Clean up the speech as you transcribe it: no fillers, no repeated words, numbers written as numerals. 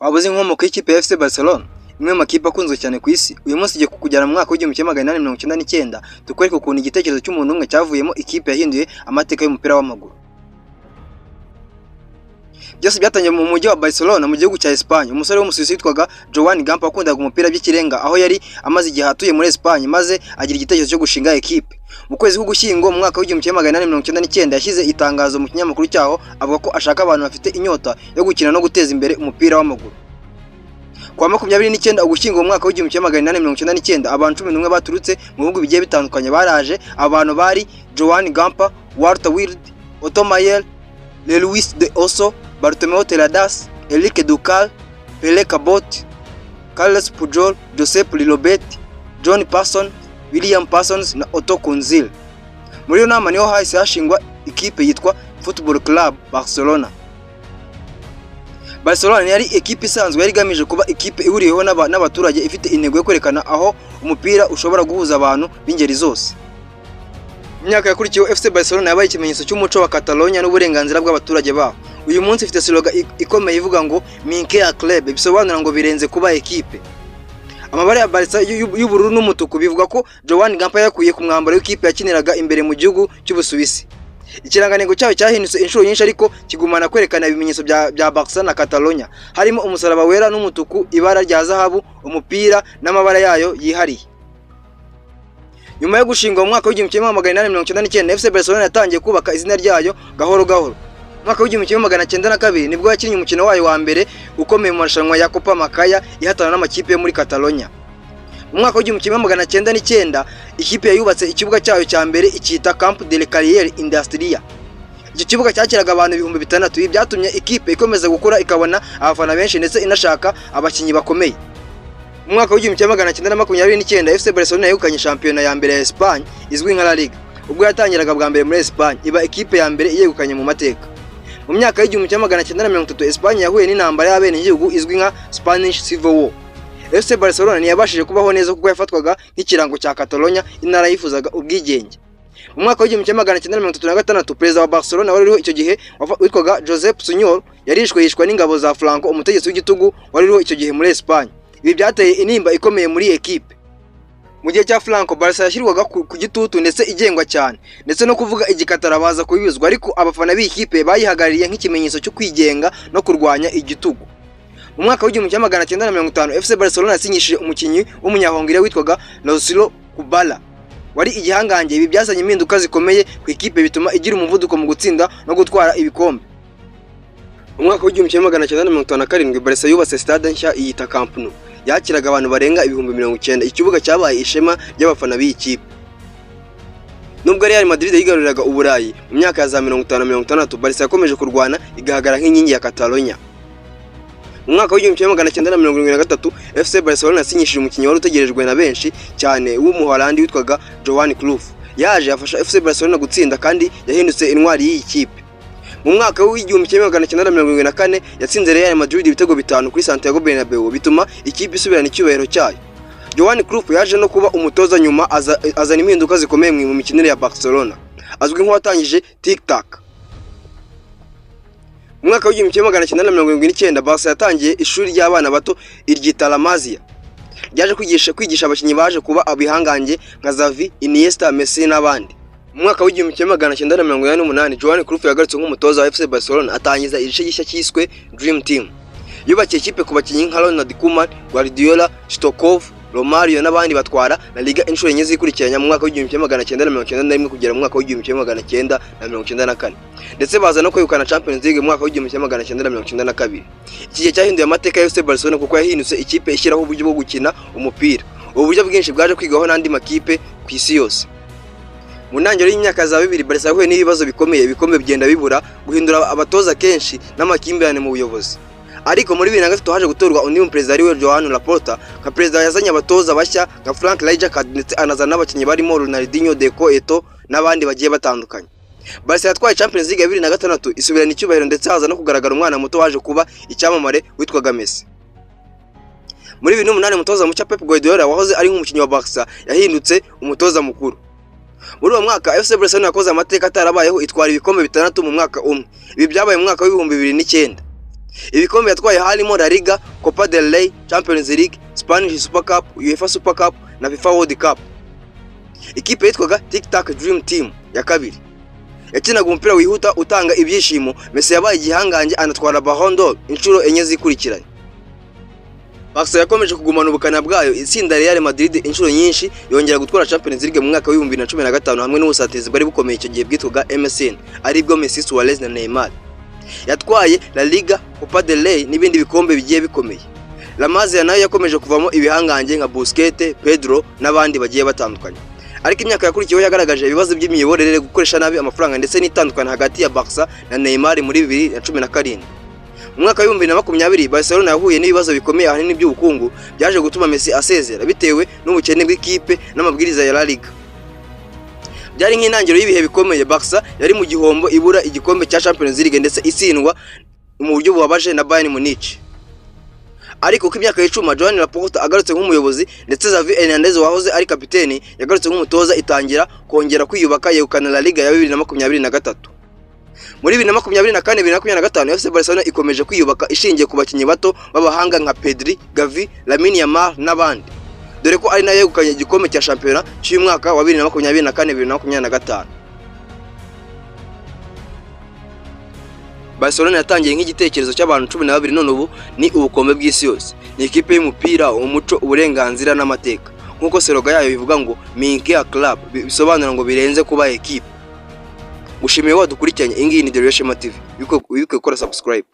Waba uzi inkomoko y'ikipe ya FC Barcelona, imwe mu makipe akunzwe cyane ku isi? Uyu munsi igiye kukujyana mu mwaka w'1899 tukwereka ukuntu igitekerezo cy'umuntu umwe cyavuyemo ikipe yahinduye amateka y'umupira w'amaguru. Byose byatangiye mu mujyi wa Barcelona mu gihugu cya Espagne. Umusore w'umusuwisi witwaga Joan Gamper wakundaga umupira by'ikirenga, aho yari amaze igihe atuye muri Espagne maze agira igitekerezo cyo gushinga ekipe. Mu kwezi k'Ugushyingo mu mwaka w'1899 yashyize itangazo mu kinyamakuru cyaho avuga ko ashaka abantu bafite inyota yo gukina no guteza imbere umupira w'amaguru. Kwa 29 Ugushyingo mu mwaka w'1899 abantu 11 baturutse mu bihugu bigiye bitandukanye baraje. Abantu bari Joan Gamper, Walter Wild, Otto Mayer, Luis de Oso, Bartomeu Terradas, Enrique Ducal, Pere Cabot, Carles Pujol, Josep Lilobet, John Parsons, William Parsons na Otto Kunzil. Muri iyo nama niho hahise hashingwa ikipe yitwa Football Club Barcelona. Barcelona yari ekipe isanzwe yari igamije kuba ikipe ihuriyeho n'abaturage ifite intego yo kwerekana aho umupira ushobora guhuza abantu b'ingeri zose. Mu myaka yakurikiyeho FC Barcelona yabaye ikimenyetso cy'umuco wa Catalonia n'uburenganzira bw'abaturage baho. Uyu munsi ifite slogan ikomeye ivuga ngo Minquea Club, bisobanura ngo birenze kuba ekipe. Amabara ya Barca y'ubururu n'umutuku bivuga ko Joan Gamper yakuye ku mwambaro w'ikipe yakiniraga imbere mu gihugu cy'Ubusuwisi. Ikirangantego cyayo cyahindutse inshuro nyinshi ariko kigumana kwerekana ibimenyetso bya Barca na Catalonia, harimo umusaraba wera n'umutuku, ibara rya zahabu, umupira n'amabara yayo yihariye. Nyuma yo gushingwa mu mwaka w'1899 FC Barcelona yatangiye kubaka izina ryayo gahoro gahoro. Mu mwaka w'1902 nibwo yakinnye umukino wayo wa mbere ukomeye mu marushanwa ya Copa Macaya ihatana n'amakipe yo muri Catalonia. Mu mwaka w'1909 ikipe yayubatse ikibuga cyayo cya mbere icyita Camp de la Carrière Industria. Iki kibuga cyakiraga abantu 6,000. Ibi byatumye ikipe ikomeza gukura ikabona abafana benshi ndetse inashaka abakinnyi bakomeye. Mu mwaka w'1929 FC Barcelona yegukanye shampiyona ya mbere ya Espagne izwi nka La Liga. Ubwo yatangiraga bwa mbere muri Espagne, iba ikipe ya mbere yegukanye mu mateka. Mu myaka w'1930 Espagne yahuye n'intambara y'abene igihugu izwi nka Spanish Civil War. FC Barcelona ntiyabashije kubaho neza kuko yafatwaga nk'ikirango cya Catalonia, intara yifuzaga ubwigenge. Mu mwaka w'1936 perezida wa Barcelona wari uriho icyo gihe witwaga Josep Sunyol yishwe n'ingabo za Franco, umutegetsi w'igitugu wari uriho icyo gihe muri Espagne. Ibi byateye intimba ikomeye muri ekipe. Mu gihe cya Franco, Barca yashyirwaga ku gitutu ndetse igengwa cyane, ndetse no kuvuga igikatara baza kubibuzwa, ariko abafana b'ikipe bayihagarariye nk'ikimenyetso cyo kwigenga no kurwanya igitugu. Mu mwaka w'1950 FC Barcelona yasinyishije umukinnyi w'umunyahongiriya witwaga Lautaro Kubala wari igihangange. Ibi byazanye impinduka zikomeye ku ikipe bituma igira umuvuduko mu gutsinda no gutwara ibikombe. Mu mwaka w'1957 Barca yubatse stade nshya iyita Camp Nou, yakiraga abantu barenga 90,000. Ikibuga cyabaye ishema ry'abafana b'iyi kipe. Nubwo Real Madrid yigaruriraga Uburayi mu myaka ya za 50-60, Barca yakomeje kurwana igahagara nk'inkingi ya Catalonia. Mu mwaka w'1973 FC Barcelona yasinyishije umukinnyi wari utegerejwe na benshi cyane w'umuholandi witwaga Johan Cruyff. Yaje afasha FC Barcelona gutsinda kandi yahindutse intwari y'iyi kipe. Mu mwaka w'1974 yatsinze Real Madrid ibitego 5 kuri Santiago Bernabeu, bituma ikipe isubirana icyubahiro cyayo. Johan Cruyff yaje no kuba umutoza nyuma azana impinduka zikomeye mu mikinire ya Barcelona, azwi nk'uwatangije tic-tac. Mu mwaka w'1979 Barca yatangiye ishuri ry'abana bato iryita La Masia. Ryaje kwigisha abakinnyi baje kuba abihangange nka Xavi, Iniesta, Messi n'abandi. Mu mwaka w'1988 Johan Cruyff yagarutse nk'umutoza wa FC Barcelona, atangiza igice gishya cyiswe Dream Team. Yubakiye ikipe ku bakinnyi nka Ronald Koeman, Guardiola, Stoichkov, Romario n'abandi batwara La Liga inshuro enye zikurikiranya mu mwaka w'1991 kugera mu mwaka w'1994, ndetse baza no kwegukana Champions League mu mwaka w'1992. Iki gihe cyahinduye amateka ya FC Barcelona kuko yahindutse ikipe ishyiraho uburyo bwo gukina umupira. Ubu buryo bwinshi bwaje kwigaho n'andi makipe ku isi yose. Mu ntangiriro y'imyaka za 2000 Barca yahuye n'ibibazo bikomeye, ibikombe byenda bibura, guhindura abatoza kenshi n'amakimbirane mu buyobozi. Ariko muri 2003 haje gutorwa undi muperezida ari we Joan Laporta. Nka perezida yazanye abatoza bashya nka Frank Rijkaard ndetse anazana n'abakinnyi barimo Ronaldinho, Deco, Eto'o n'abandi bagiye batandukanye. Barca yatwaye Champions League ya 2006 isubirana icyubahiro, ndetse haza no kugaragara umwana muto waje kuba icyamamare witwaga Messi. Muri 2008 umutoza mucya Pep Guardiola wahoze ari nk'umukinnyi wa Barca yahindutse umutoza mukuru. Muri uwo mwaka FC Barcelona yakoze amateka atarabayeho, itwara ibikombe 6 mu mwaka umwe. Ibi byabaye mu mwaka w'2009. Ibikombe yatwaye harimo La Liga, Copa del Rey, Champions League, Spanish Super Cup, UEFA Super Cup na FIFA World Cup. Ikipe yitwaga Tic Tac Dream Team ya kabiri yakinaga umupira wihuta utanga ibyishimo. Messi yabaye igihangange anatwara Ballon d'Or inshuro enye zikurikiranye. Barca yakomeje kugumana ubukana bwayo itsinda Real Madrid inshuro nyinshi, yongera gutwara Champions League mu mwaka wa 2015 hamwe n'ubusatirizi bwari bukomeye icyo gihe bwitwaga MSN, aribwo Messi, Suarez na Neymar. Yatwaye La Liga, Copa del Rey n'ibindi bikombe bigiye bikomeye. La Masia nayo yakomeje kuvamo ibihangange nka Busquets, Pedro n'abandi bagiye batandukanye. Ariko imyaka yakurikiyeho yagaragaje ibibazo by'imiyoborere, gukoresha nabi amafaranga ndetse n'itandukana hagati ya Barca na Neymar muri 2017. Mu mwaka wa 2020 Barcelona yahuye n'ibibazo bikomeye ahanini by'ubukungu byaje gutuma Messi asezera bitewe n'ubukene bw'ikipe n'amabwiriza ya La Liga. Byari nk'intangiriro y'ibihe bikomeye. Barca yari mu gihombo, ibura igikombe cya Champions League ndetse itsindwa mu buryo bubabaje na Bayern Munich. Ariko uko imyaka y'icuma, Joan Laporta agarutse nk'umuyobozi ndetse Xavi Hernandez wahoze ari kapiteni yagarutse nk'umutoza, itangira kongera kwiyubaka, yegukana La Liga ya 2023. Muri 2024-2025 FC Barcelona ikomeje kwiyubaka ishingiye ku bakinnyi bato b'abahanga nka Pedri, Gavi, Lamine Yamal n'abandi, dore ko ari nayo yegukanye igikombe cya shampiyona cy'uyu mwaka wa 2024-2025. Barcelona yatangiye nk'igitekerezo cy'abantu 12, none ubu ni ubukombe bw'isi yose. Ni ikipe y'umupira, umuco, uburenganzira n'amateka, nk'uko seroga yayo bivuga ngo Minkia Club, bisobanura ngo birenze kuba ekipe. Gushimiye wadukurikiranye. Ingiyi ni The Real Shema TV, wibuke gukora subscribe.